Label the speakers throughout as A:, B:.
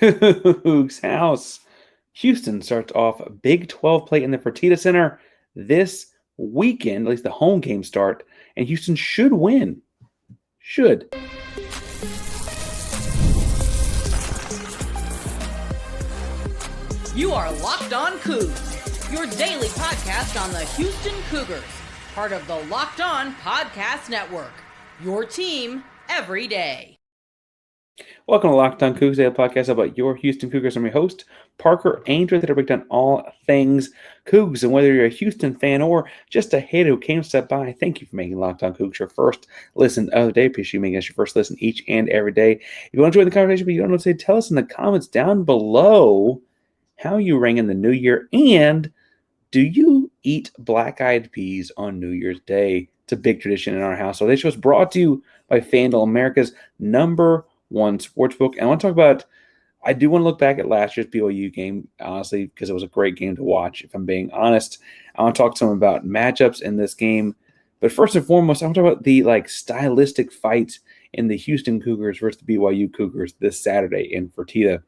A: Cougs house. Houston starts off Big 12 play in the Fertitta Center this weekend, at least the home game start, and Houston should win. Should.
B: You are Locked On Coogs, your daily podcast on the Houston Cougars, part of the Locked On Podcast Network, your team every day.
A: Welcome to Locked On Coogs, a podcast about your Houston Cougars. I'm your host, Parker Ainsworth, to break down all things Cougs. And whether you're a Houston fan or just a hater who came to step by, thank you for making Locked On Coogs your first listen of the day. Appreciate you making us your first listen each and every day. If you want to join the conversation, but you don't know what to say, tell us in the comments down below how you rang in the new year, and do you eat black-eyed peas on New Year's Day? It's a big tradition in our house. So this show is brought to you by FanDuel, America's #1 sportsbook. And I want to talk about, I do want to look back at last year's BYU game, honestly, because it was a great game to watch, if I'm being honest. I want to talk to them about matchups in this game. But first and foremost, I want to talk about the stylistic fight in the Houston Cougars versus the BYU Cougars this Saturday in Fertitta.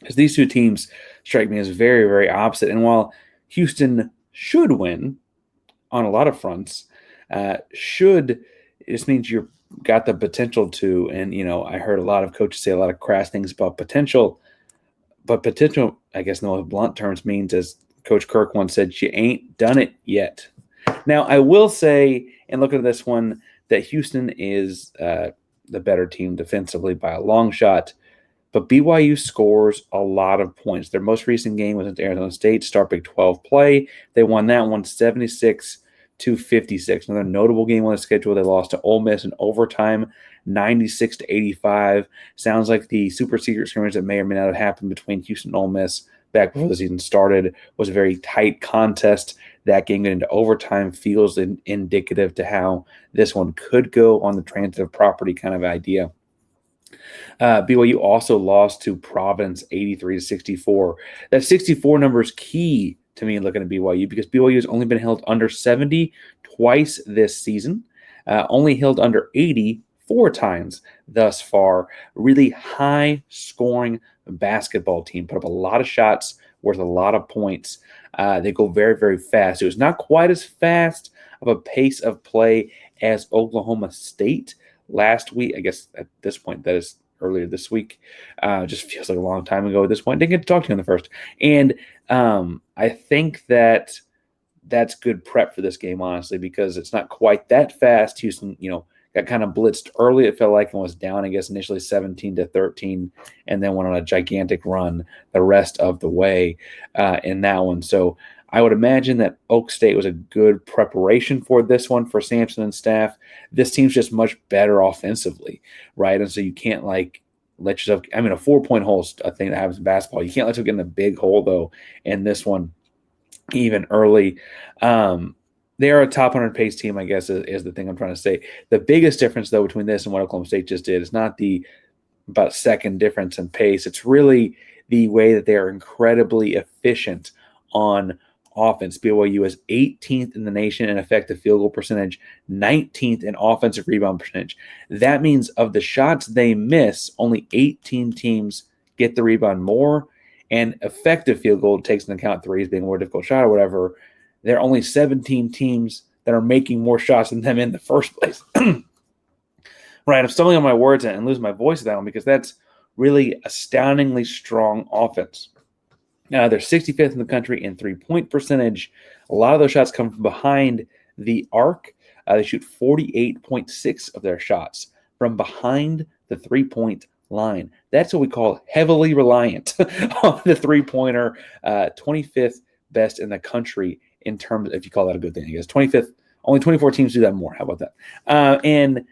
A: Because these two teams strike me as very, very opposite. And while Houston should win on a lot of fronts, it just means you've got the potential to. And, I heard a lot of coaches say a lot of crass things about potential. But potential, I guess in the most blunt terms, means, as Coach Kirk once said, you ain't done it yet. Now, I will say, and looking at this one, that Houston is the better team defensively by a long shot. But BYU scores a lot of points. Their most recent game was against Arizona State, start Big 12 play. They won that one 76-56. Another notable game on the schedule. They lost to Ole Miss in overtime, 96-85. Sounds like the super secret scrimmage that may or may not have happened between Houston and Ole Miss back before the season started was a very tight contest. That game getting into overtime feels indicative to how this one could go on the transitive property kind of idea. BYU also lost to Providence 83-64. That 64 number is key to me looking at BYU, because BYU has only been held under 70 twice this season, only held under 80 4 times thus far. Really high scoring basketball team, put up a lot of shots, worth a lot of points. They go very, very fast. It was not quite as fast of a pace of play as Oklahoma State last week. I guess at this point, that is earlier this week. Just feels like a long time ago at this point. Didn't get to talk to you in the first. And I think that that's good prep for this game, honestly, because it's not quite that fast. Houston, got kind of blitzed early, it felt like, and was down, I guess, initially 17-13, and then went on a gigantic run the rest of the way in that one. So I would imagine that Oak State was a good preparation for this one for Sampson and staff. This team's just much better offensively, right? And so you can't let yourself – a 4-point hole is a thing that happens in basketball. You can't let yourself get in a big hole, though, in this one even early. They are a top 100 pace team, I guess, is the thing I'm trying to say. The biggest difference, though, between this and what Oklahoma State just did is not the about second difference in pace. It's really the way that they are incredibly efficient on offense. BYU is 18th in the nation in effective field goal percentage, 19th in offensive rebound percentage. That means of the shots they miss, only 18 teams get the rebound more, and effective field goal takes into account threes being a more difficult shot or whatever. There are only 17 teams that are making more shots than them in the first place. Right, I'm stumbling on my words and losing my voice at that one, because that's really astoundingly strong offense. They're 65th in the country in three-point percentage. A lot of those shots come from behind the arc. They shoot 48.6 of their shots from behind the three-point line. That's what we call heavily reliant on the three-pointer. 25th best in the country in terms, if you call that a good thing, I guess. 25th, only 24 teams do that more. How about that? And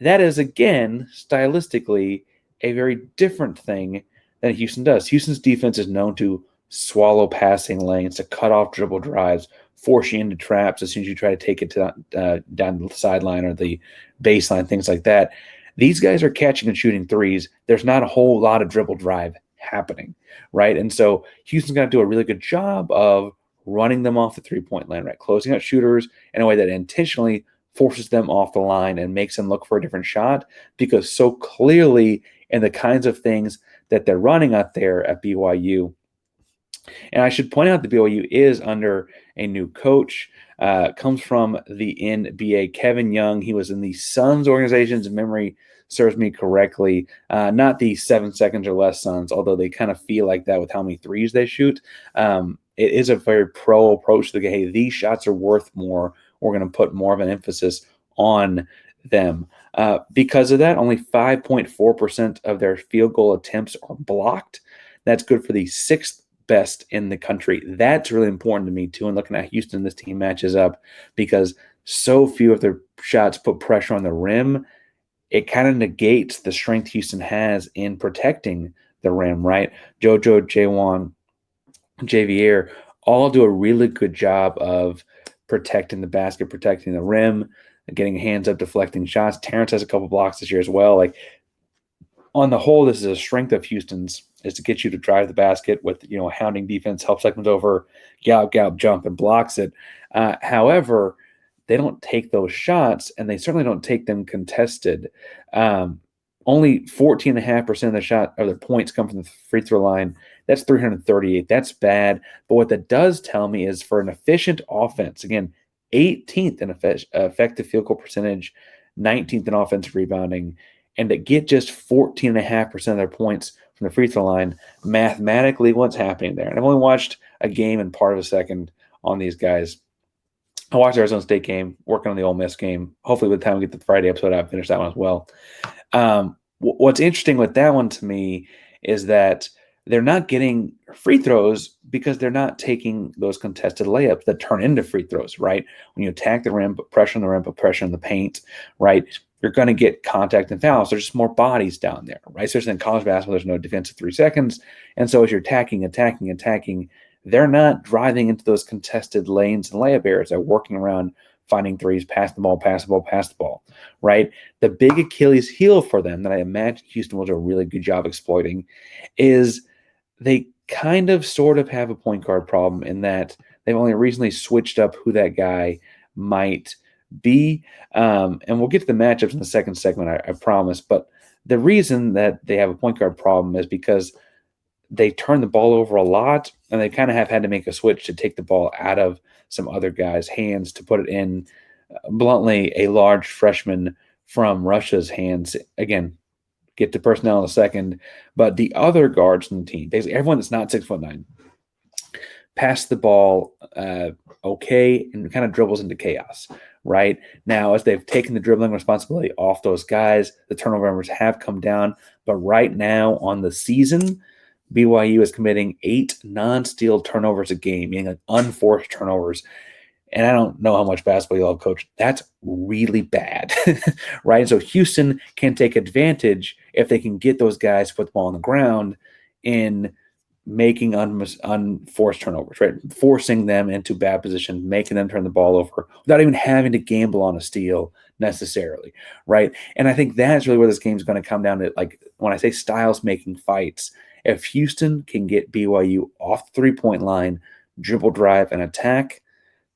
A: that is, again, stylistically, a very different thing than Houston does. Houston's defense is known to swallow passing lanes, to cut off dribble drives, force you into traps as soon as you try to take it to down the sideline or the baseline, things like that. These guys are catching and shooting threes. There's not a whole lot of dribble drive happening, right? And so Houston's got to do a really good job of running them off the three-point line, right? Closing out shooters in a way that intentionally forces them off the line and makes them look for a different shot, because so clearly and the kinds of things that they're running out there at BYU. And I should point out that BYU is under a new coach, comes from the NBA, Kevin Young. He was in the Suns organization's memory serves me correctly. Not the 7 seconds or less Suns, although they kind of feel like that with how many threes they shoot. It is a very pro approach to the game. Hey, these shots are worth more. We're going to put more of an emphasis on them. Because of that, only 5.4% of their field goal attempts are blocked. That's good for the sixth best in the country. That's really important to me too. And looking at Houston, this team matches up because so few of their shots put pressure on the rim. It kind of negates the strength Houston has in protecting the rim, right? JoJo, Jwan, Javier all do a really good job of protecting the basket, protecting the rim, getting hands up, deflecting shots. Terrence has a couple blocks this year as well. Like, on the whole, this is a strength of Houston's, is to get you to drive the basket with, hounding defense, helps seconds over, gallop, jump, and blocks it. However, they don't take those shots, and they certainly don't take them contested. Only 14.5% of the shot of their points come from the free throw line. That's 338. That's bad. But what that does tell me is for an efficient offense, again, 18th in effective field goal percentage, 19th in offensive rebounding, and to get just 14.5% of their points from the free throw line, mathematically, what's happening there? And I've only watched a game and part of a second on these guys. I watched the Arizona State game, working on the Ole Miss game. Hopefully, by the time we get to the Friday episode, I'll finish that one as well. What's interesting with that one to me is that they're not getting free throws because they're not taking those contested layups that turn into free throws, right? When you attack the rim, put pressure on the rim, put pressure on the paint, right? You're going to get contact and fouls. There's just more bodies down there, right? Especially in college basketball, there's no defensive 3 seconds. And so as you're attacking, they're not driving into those contested lanes and layup areas. They're working around, finding threes, pass the ball, right? The big Achilles heel for them that I imagine Houston will do a really good job exploiting is they kind of sort of have a point guard problem in that they've only recently switched up who that guy might be. And we'll get to the matchups in the second segment, I promise. But the reason that they have a point guard problem is because they turn the ball over a lot, and they kind of have had to make a switch to take the ball out of some other guys' hands to put it in, bluntly, a large freshman from Russia's hands. Again, get to personnel in a second, but the other guards in the team, basically everyone that's not 6'9", pass the ball okay and kind of dribbles into chaos, right? Now, as they've taken the dribbling responsibility off those guys, the turnover numbers have come down, but right now on the season, BYU is committing 8 non-steal turnovers a game, meaning like unforced turnovers. And I don't know how much basketball you all coach. That's really bad, right? And so Houston can take advantage if they can get those guys to put the ball on the ground in making unforced turnovers, right? Forcing them into bad position, making them turn the ball over without even having to gamble on a steal necessarily, right? And I think that's really where this game is going to come down to. Like, when I say styles making fights, if Houston can get BYU off the 3-point line, dribble, drive, and attack,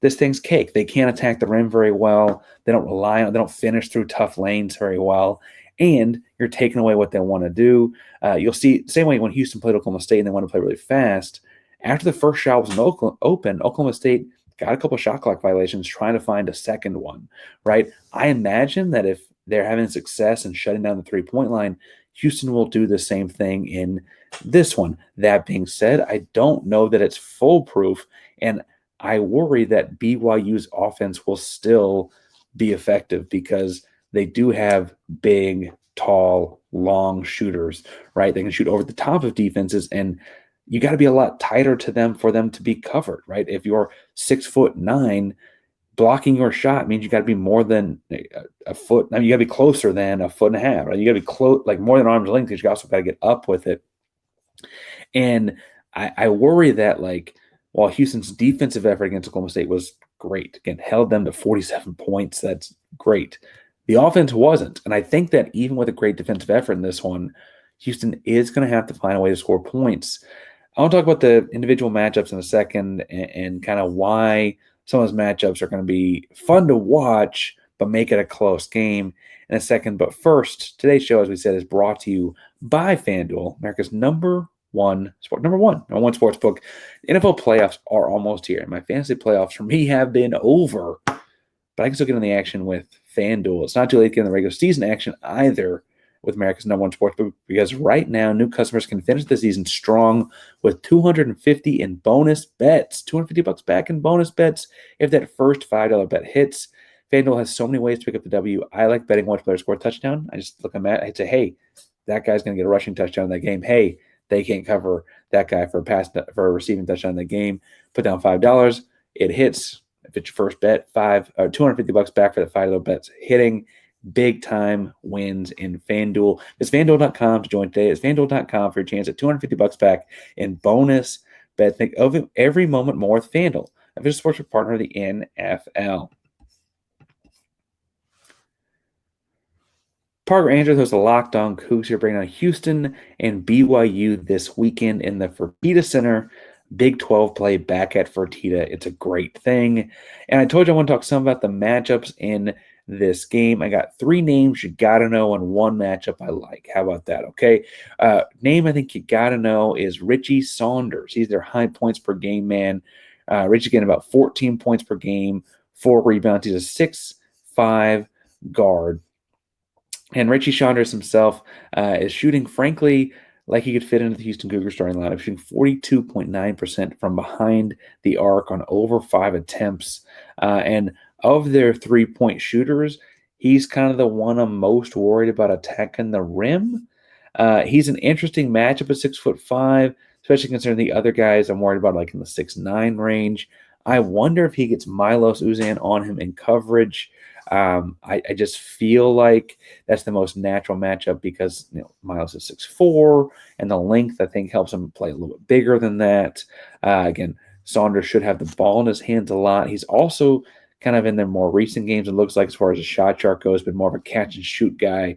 A: this thing's cake. They can't attack the rim very well. They don't finish through tough lanes very well. And you're taking away what they want to do. You'll see, same way when Houston played Oklahoma State and they want to play really fast, after the first shot was open, Oklahoma State got a couple shot clock violations trying to find a second one, right? I imagine that if they're having success in shutting down the 3-point line, Houston will do the same thing in this one. That being said, I don't know that it's foolproof, and I worry that BYU's offense will still be effective because they do have big, tall, long shooters, right? They can shoot over the top of defenses, and you got to be a lot tighter to them for them to be covered, right? If you're 6'9", blocking your shot means you got to be more than a foot. I mean, you got to be closer than a foot and a half, right? You got to be close, like more than arm's length, because you also got to get up with it. And I worry that, like, while Houston's defensive effort against Oklahoma State was great, again, held them to 47 points, that's great. The offense wasn't. And I think that even with a great defensive effort in this one, Houston is going to have to find a way to score points. I want to talk about the individual matchups in a second and kind of why some of those matchups are going to be fun to watch, but make it a close game. in a second. But first, today's show, as we said, is brought to you by FanDuel, America's number one sports book. NFL playoffs are almost here, and my fantasy playoffs for me have been over. But I can still get on the action with FanDuel. It's not too late to get in the regular season action either with America's number one sportsbook, because right now new customers can finish the season strong with $250 in bonus bets. $250 back in bonus bets if that first $5 bet hits. FanDuel has so many ways to pick up the W. I like betting one player score a touchdown. I just look at Matt. I'd say, hey, that guy's going to get a rushing touchdown in that game. Hey, they can't cover that guy for a receiving touchdown in the game. Put down $5. It hits. If it's your first bet, $250 back for the $5 bets hitting. Big time wins in FanDuel. It's FanDuel.com to join today. It's FanDuel.com for your chance at $250 back in bonus bets. Make every moment more with FanDuel, official sports partner of the NFL. Parker Ainsworth hosts the Locked On Coogs here, bringing on Houston and BYU this weekend in the Fertitta Center. Big 12 play back at Fertitta. It's a great thing. And I told you I want to talk some about the matchups in this game. I got 3 names you got to know and 1 matchup I like. How about that? Okay. Name I think you got to know is Richie Saunders. He's their high points per game man. Richie getting about 14 points per game, 4 rebounds. He's a 6'5" guard. And Richie Saunders himself is shooting, frankly, like he could fit into the Houston Cougars starting lineup, shooting 42.9% from behind the arc on over 5 attempts. And of their 3-point shooters, he's kind of the one I'm most worried about attacking the rim. He's an interesting matchup at 6'5", especially considering the other guys I'm worried about, like in the 6'9" range. I wonder if he gets Milos Uzan on him in coverage. I just feel like that's the most natural matchup because Milos is 6'4", and the length I think helps him play a little bit bigger than that. Again, Saunders should have the ball in his hands a lot. He's also kind of in their more recent games, it looks like, as far as the shot chart goes, been more of a catch and shoot guy.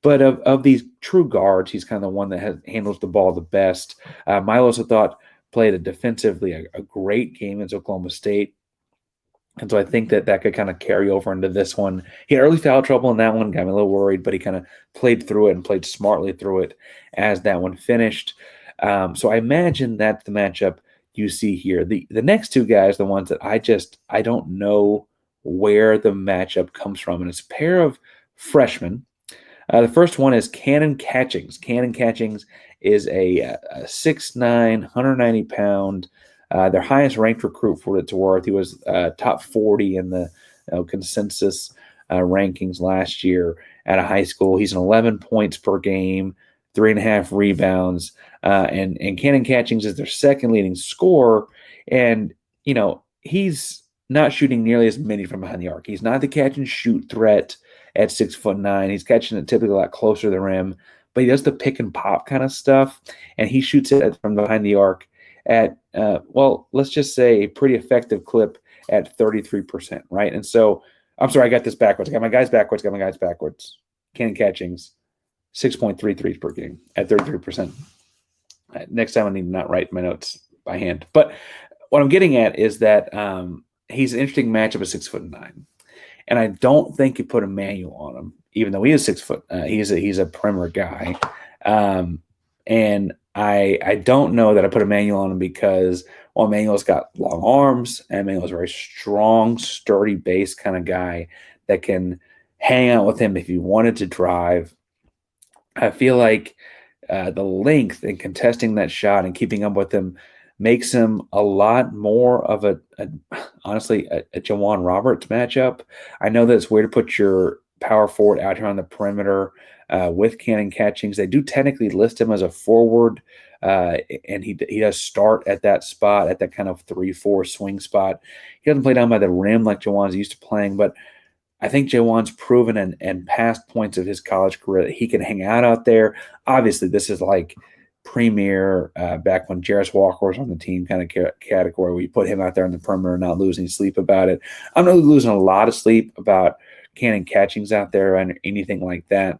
A: But of these true guards, he's kind of the one that handles the ball the best. Milos, I thought, played defensively a great game against Oklahoma State. And so I think that could kind of carry over into this one. He had early foul trouble in that one, got me a little worried, but he kind of played through it and played smartly through it as that one finished. So I imagine that's the matchup you see here. The next 2 guys, the ones that I don't know where the matchup comes from, and it's a pair of freshmen. The first one is Kannon Catchings. Kannon Catchings is a 6'9", 190-pound, their highest ranked recruit for what it's worth. He was top 40 in the consensus rankings last year at a high school. He's an 11 points per game, 3.5 rebounds, and Kannon Catchings is their second leading scorer. And he's not shooting nearly as many from behind the arc. He's not the catch and shoot threat at 6'9". He's catching it typically a lot closer to the rim, but he does the pick and pop kind of stuff, and he shoots it from behind the arc at, let's just say a pretty effective clip at 33%, right? And so, I'm sorry, I got this backwards. I got my guys backwards. Kannon Catchings, 6.33 per game at 33%. Next time I need to not write my notes by hand. But what I'm getting at is that he's an interesting matchup at 6'9". And I don't think you put a manual on him, even though he is 6 foot. He's a perimeter guy. And I don't know that I put a manual on him because, Manuel's got long arms, and Manuel's a very strong, sturdy base kind of guy that can hang out with him if he wanted to drive. I feel like the length and contesting that shot and keeping up with him makes him a lot more of honestly, a Jwan Roberts matchup. I know that it's weird to put your power forward out here on the perimeter with Kannon Catchings. They do technically list him as a forward, and he does start at that spot, at that kind of 3-4 swing spot. He doesn't play down by the rim like Jwan's used to playing, but I think Jwan's proven and past points of his college career that he can hang out there. Obviously, this is like premier back when Jarris Walker was on the team kind of category where you put him out there on the perimeter, not losing sleep about it. I'm not losing a lot of sleep about Kannon Catchings out there or anything like that.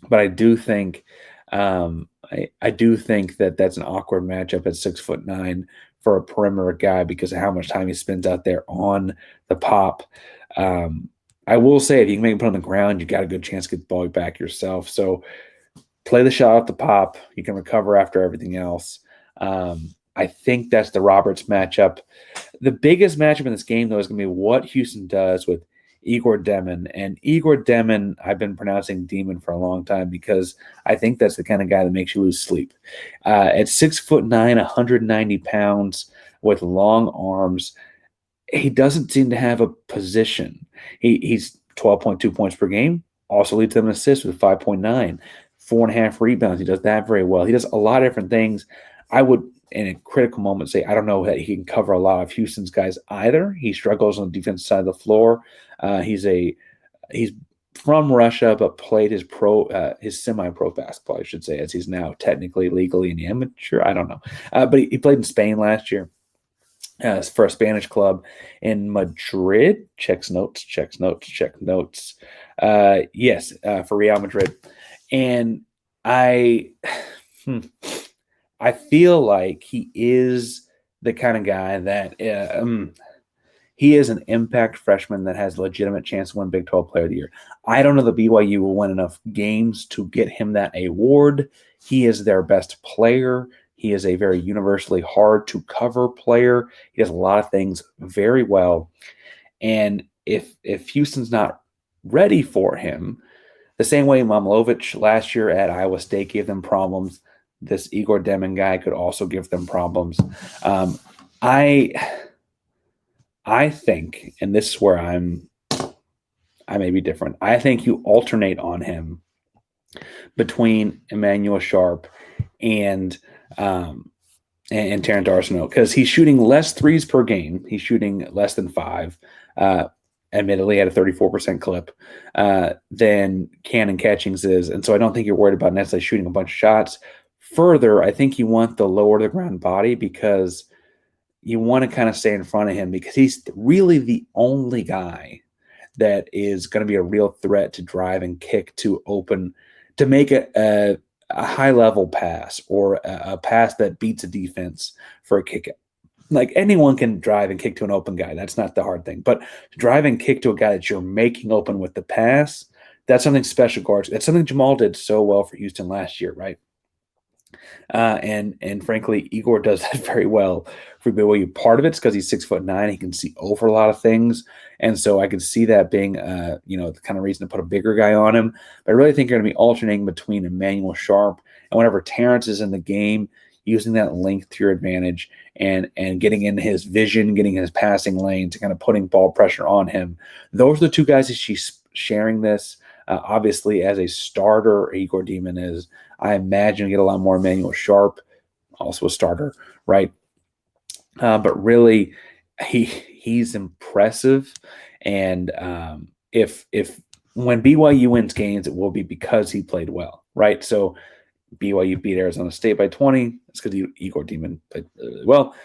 A: But I do think I do think that that's an awkward matchup at 6'9" for a perimeter guy because of how much time he spends out there on the pop. I will say, if you can make him put on the ground, you got a good chance to get the ball back yourself. So play the shot off the pop. You can recover after everything else. I think that's the Roberts matchup. The biggest matchup in this game, though, is going to be what Houston does with Igor Demin. And Igor Demin, I've been pronouncing Demon for a long time because I think that's the kind of guy that makes you lose sleep. At 6'9", 190 pounds with long arms, he doesn't seem to have a position. He's 12.2 points per game, also leads them in assists with 5.9, 4.5 rebounds. He does that very well. He does a lot of different things. I would, in a critical moment, say I don't know that he can cover a lot of Houston's guys either. He struggles on the defensive side of the floor. He's from Russia, but played his semi-pro basketball, I should say, as he's now technically legally an amateur. I don't know, but he played in Spain last year. For a Spanish club in Madrid. Checks notes. Yes, for Real Madrid. And I feel like he is the kind of guy that he is an impact freshman that has a legitimate chance to win Big 12 Player of the Year. I don't know that BYU will win enough games to get him that award. He is their best player. He is a very universally hard to cover player. He does a lot of things very well. And if Houston's not ready for him, the same way Momlovic last year at Iowa State gave them problems, this Igor Demin guy could also give them problems. I think, and this is where I may be different. I think you alternate on him between Emmanuel Sharp and Terrence Arsenault, because he's shooting less threes per game. He's shooting less than 5, admittedly at a 34% clip, than Kannon Catchings is. And so I don't think you're worried about necessarily shooting a bunch of shots. Further, I think you want the lower to the ground body because you want to kind of stay in front of him because he's really the only guy that is going to be a real threat to drive and kick to open, to make a high-level pass or a pass that beats a defense for a kick. Like anyone can drive and kick to an open guy. That's not the hard thing. But to drive and kick to a guy that you're making open with the pass, that's something special, guards. That's something Jamal did so well for Houston last year, right? And frankly, Igor does that very well for BYU. Part of it's because he's 6'9". He can see over a lot of things. And so I could see that being, the kind of reason to put a bigger guy on him. But I really think you're going to be alternating between Emmanuel Sharp and whenever Terrence is in the game, using that length to your advantage and getting in his vision, getting in his passing lanes, and kind of putting ball pressure on him. Those are the two guys that she's sharing this. Obviously, as a starter, Igor Demin is. I imagine we get a lot more Emmanuel Sharp, also a starter, right? But really, he's impressive. And if when BYU wins games, it will be because he played well, right? So BYU beat Arizona State by 20. It's because Igor Demin played really well.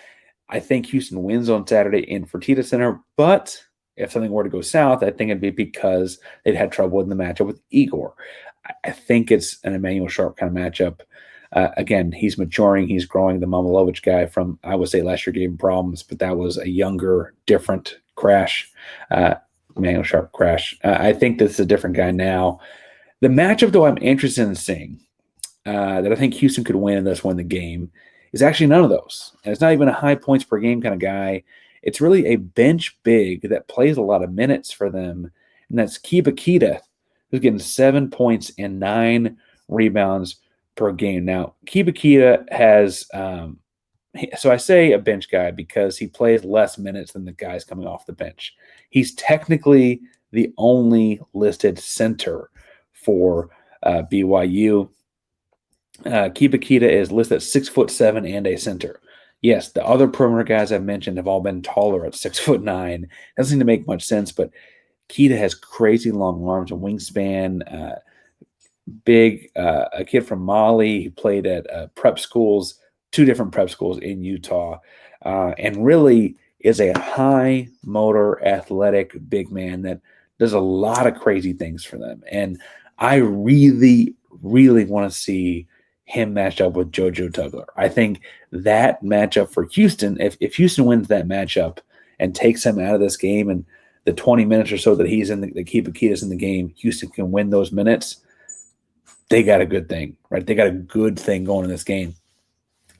A: I think Houston wins on Saturday in Fertitta Center, but if something were to go south, I think it'd be because they'd had trouble in the matchup with Igor. I think it's an Emmanuel Sharp kind of matchup. Again, he's maturing. He's growing. The Momlovic guy from Iowa State last year gave him problems, but that was a younger, different Crash. Emmanuel Sharp Crash. I think this is a different guy now. The matchup, though, I'm interested in seeing that I think Houston could win and thus win the game is actually none of those. And it's not even a high points per game kind of guy. It's really a bench big that plays a lot of minutes for them, and that's Keita, who's getting 7 points and 9 rebounds per game. Now, Keita has so I say a bench guy because he plays less minutes than the guys coming off the bench. He's technically the only listed center for BYU. Keita is listed at 6'7" and a center. Yes, the other perimeter guys I've mentioned have all been taller at 6'9". Doesn't seem to make much sense, but Keita has crazy long arms and wingspan. Big, a kid from Mali. He played at prep schools, 2 different prep schools in Utah, and really is a high motor, athletic big man that does a lot of crazy things for them. And I really, really want to see him matched up with JoJo Tugler. I think that matchup for Houston, if Houston wins that matchup and takes him out of this game, and the 20 minutes or so that he's in, the Keita's in the game, Houston can win those minutes. They got a good thing, right? They got a good thing going in this game.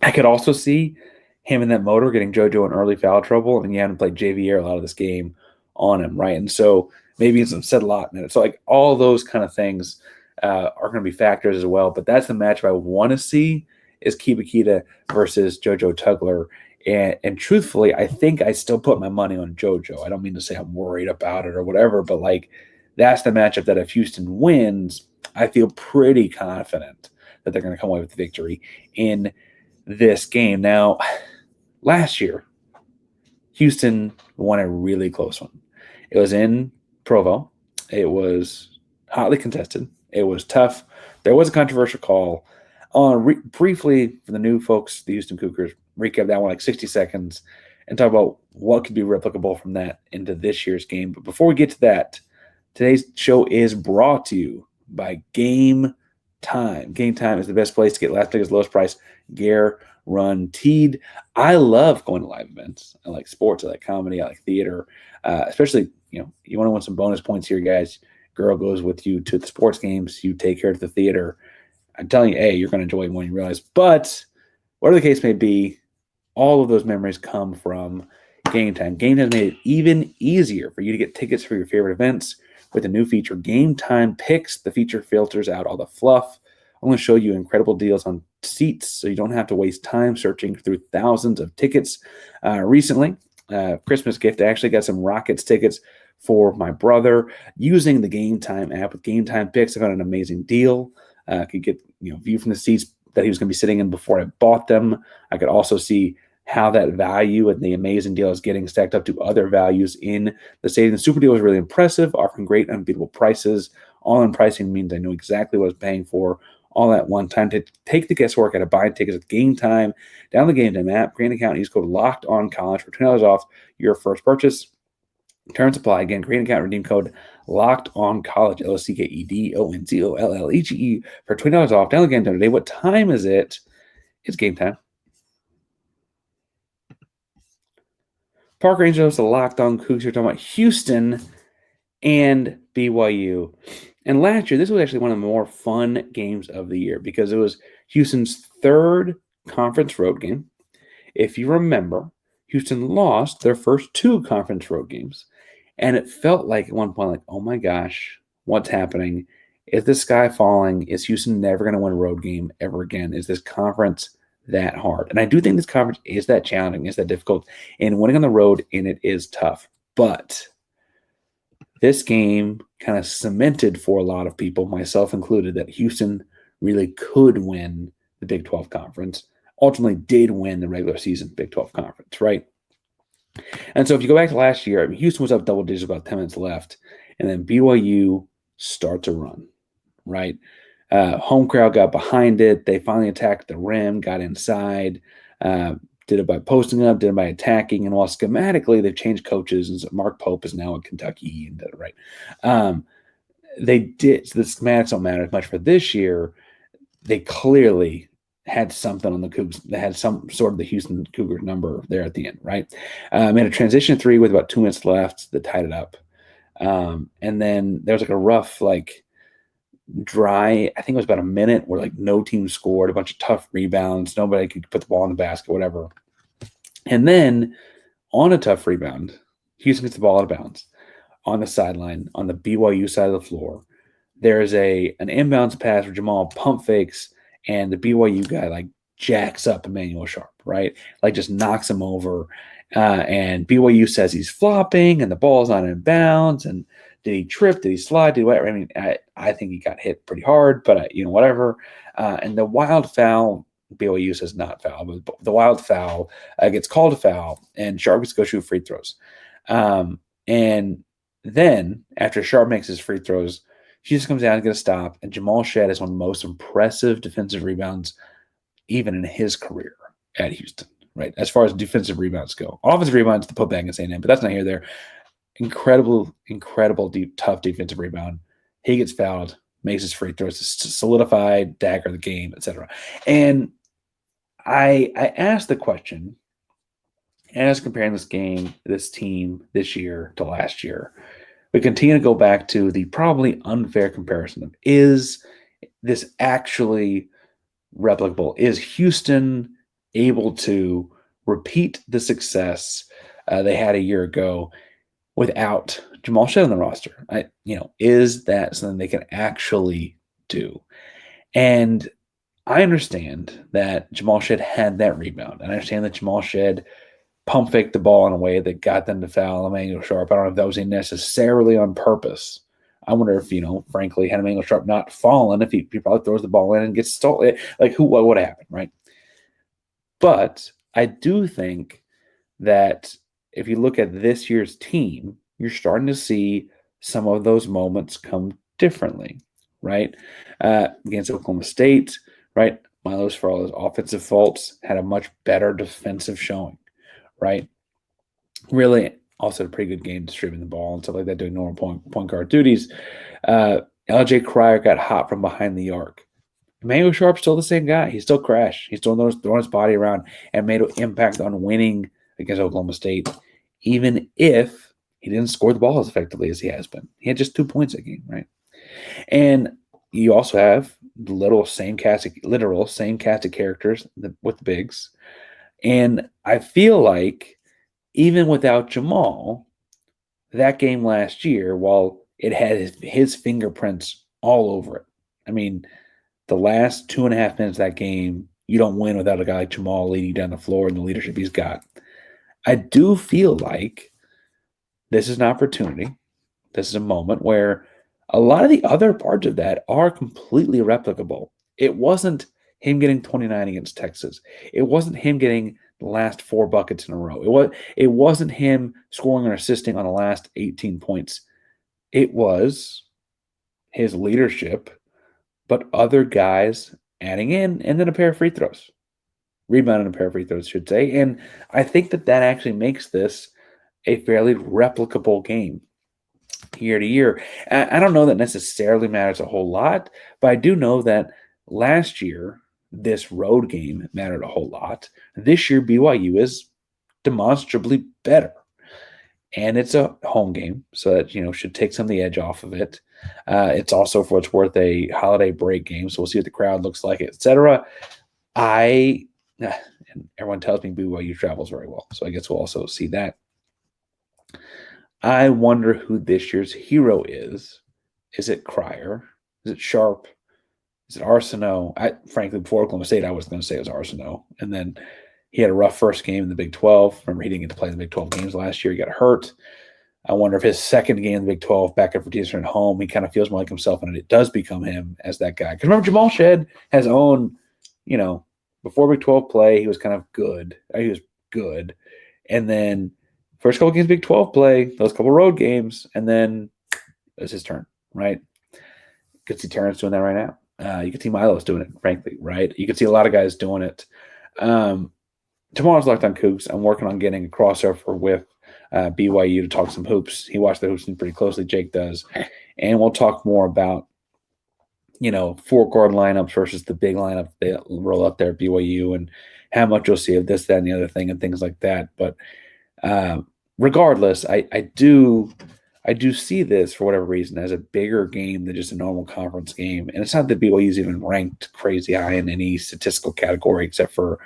A: I could also see him in that motor getting JoJo in early foul trouble, and you haven't played JVR a lot of this game on him, right? And so maybe it's said a lot in it. So like all those kind of things are going to be factors as well. But that's the matchup I want to see is Keita versus JoJo Tugler. And truthfully, I think I still put my money on JoJo. I don't mean to say I'm worried about it or whatever, but like that's the matchup that if Houston wins, I feel pretty confident that they're going to come away with the victory in this game. Now, last year, Houston won a really close one. It was in Provo. It was hotly contested. It was tough. There was a controversial call. Briefly, for the new folks, the Houston Cougars, recap that one like 60 seconds and talk about what could be replicable from that into this year's game. But before we get to that, today's show is brought to you by Game Time. Game Time is the best place to get last tickets, lowest price, guaranteed. I love going to live events. I like sports. I like comedy. I like theater. Especially, you want to win some bonus points here, guys. Girl goes with you to the sports games. You take her to the theater. I'm telling you, you're going to enjoy it more than you realize. But whatever the case may be, all of those memories come from Game Time. Game Time has made it even easier for you to get tickets for your favorite events with a new feature, Game Time Picks. The feature filters out all the fluff. I'm going to show you incredible deals on seats so you don't have to waste time searching through thousands of tickets. Recently, Christmas gift, I actually got some Rockets tickets for my brother using the Game Time app with Game Time Picks. I got an amazing deal. I could get view from the seats that he was going to be sitting in before I bought them. I could also see how that value and the amazing deal is getting stacked up to other values in the stadium. The super deal was really impressive, offering great unbeatable prices. All-in pricing means I know exactly what I was paying for all at one time. To take the guesswork out of buying tickets at Game Time, download the Game Time app, create an account, and use code LOCKEDONCollege for $20 off your first purchase. Terms apply. Again, create an account, redeem code LOCKEDONCollege, LOCKEDONCOLLEGE for $20 off. Download Game Time today. What time is it? It's Game Time. Parker Ainsworth, the Locked On Coogs. We're talking about Houston and BYU. And last year, this was actually one of the more fun games of the year because it was Houston's third conference road game. If you remember, Houston lost their first two conference road games. And it felt like at one point, like, oh my gosh, what's happening? Is the sky falling? Is Houston never going to win a road game ever again? Is this conference that hard? And I do think this conference is that challenging, is that difficult, and winning on the road in it is tough. But this game kind of cemented for a lot of people, myself included, that Houston really could win the Big 12 conference. Ultimately did win the regular season Big 12 conference, right? And so if you go back to last year, Houston was up double digits about 10 minutes left, and then BYU starts a run, right? Home crowd got behind it. They finally attacked the rim, got inside, did it by posting up, did it by attacking. And while schematically they've changed coaches, and so Mark Pope is now at Kentucky, and right, they did. So the schematics don't matter as much for this year. They clearly had something on the Cougs. They had some sort of the Houston Cougars number there at the end, right? Made a transition three with about 2 minutes left that tied it up. And then there was like a rough, dry, I think it was about a minute where no team scored, a bunch of tough rebounds. Nobody could put the ball in the basket, whatever. And then on a tough rebound, Houston gets the ball out of bounds on the sideline on the BYU side of the floor. There's an inbounds pass where Jamal pump fakes, and the BYU guy jacks up Emmanuel Sharp, right? Just knocks him over. And BYU says he's flopping and the ball's not in bounds. And did he trip? Did he slide? Did whatever? I mean, I think he got hit pretty hard, but whatever. And the wild foul, BYU says not foul, but the wild foul gets called a foul, and Sharp gets to go shoot free throws. And then after Sharp makes his free throws, he just comes out and gets a stop. And Jamal Shead is one of the most impressive defensive rebounds even in his career at Houston, right? As far as defensive rebounds go. Offensive rebounds, the putback and saying, but that's not here there. Incredible, deep, tough defensive rebound. He gets fouled, makes his free throws, solidified, dagger the game, etc. And I asked the question, And as comparing this team this year to last year, we continue to go back to the probably unfair comparison of, is this actually replicable? Is Houston able to repeat the success they had a year ago without Jamal Shead on the roster? Is that something they can actually do? And I understand that Jamal Shead had that rebound. And I understand that Jamal Shead pump faked the ball in a way that got them to foul Emmanuel Sharp. I don't know if that was necessarily on purpose. I wonder if, frankly, had Emmanuel Sharp not fallen, if he probably throws the ball in and gets stolen. Like, what would happen, right? But I do think that if you look at this year's team, you're starting to see some of those moments come differently, right? Against Oklahoma State, right? Milos, for all his offensive faults, had a much better defensive showing, right? Really also had a pretty good game distributing the ball and stuff like that, doing normal point guard duties. LJ Cryer got hot from behind the arc. Emmanuel Sharp's still the same guy. He still crashed. He's still throwing his body around and made an impact on winning against Oklahoma State, even if he didn't score the ball as effectively as he has been. He had just 2 points a game, right? And you also have the literal same cast of characters with the bigs. And I feel like even without Jamal, that game last year, while it had his fingerprints all over it, I mean, the last 2.5 minutes of that game, you don't win without a guy like Jamal leading down the floor and the leadership he's got. I do feel like this is an opportunity. This is a moment where a lot of the other parts of that are completely replicable. It wasn't him getting 29 against Texas. It wasn't him getting the last 4 buckets in a row. It wasn't him scoring or assisting on the last 18 points. It was his leadership, but other guys adding in, and then a pair of free throws. Rebounding a pair of free throws, I should say. And I think that actually makes this a fairly replicable game year to year. I don't know that necessarily matters a whole lot, but I do know that last year, this road game mattered a whole lot. This year, BYU is demonstrably better. And it's a home game, so that, should take some of the edge off of it. It's also, for what's worth, a holiday break game, so we'll see what the crowd looks like, etc. And everyone tells me BYU travels very well, so I guess we'll also see that. I wonder who this year's hero is. Is it Cryer? Is it Sharp? Is it Arsenault? Frankly, before Oklahoma State, I was going to say it was Arsenault. And then he had a rough first game in the Big 12. Remember, he didn't get to play in the Big 12 games last year. He got hurt. I wonder if his second game in the Big 12 back at Fertitta at home, he kind of feels more like himself, and it does become him as that guy. Because remember, Jamal Shead has owned, before Big 12 play, he was kind of good. He was good. And then first couple games Big 12 play, those couple road games, and then it was his turn, right? You could see Terrence doing that right now. You could see Milos doing it, frankly, right? You could see a lot of guys doing it. Tomorrow's Locked On Coogs. I'm working on getting a crossover with BYU to talk some hoops. He watched the hoops pretty closely, Jake does. And we'll talk more about, four-guard lineups versus the big lineup they roll out there at BYU, and how much you'll see of this, that, and the other thing, and things like that. But regardless, I do see this, for whatever reason, as a bigger game than just a normal conference game. And it's not that BYU is even ranked crazy high in any statistical category except for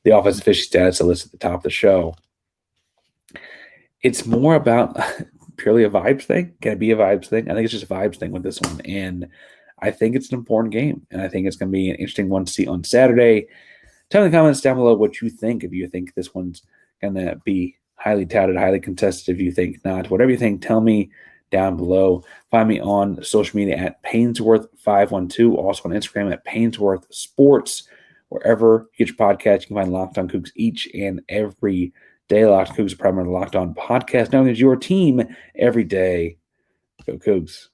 A: the offensive efficiency stats I listed at the top of the show. It's more about purely a vibes thing. Can it be a vibes thing? I think it's just a vibes thing with this one. And I think it's an important game. And I think it's going to be an interesting one to see on Saturday. Tell me in the comments down below what you think. If you think this one's going to be highly touted, highly contested, if you think not. Whatever you think, tell me down below. Find me on social media at Painsworth512. Also on Instagram at Painsworth Sports. Wherever you get your podcast, you can find Locked On Coogs each and every day. Locked On Coogs, a primary Locked On podcast. Now it's your team every day. Go Cougs.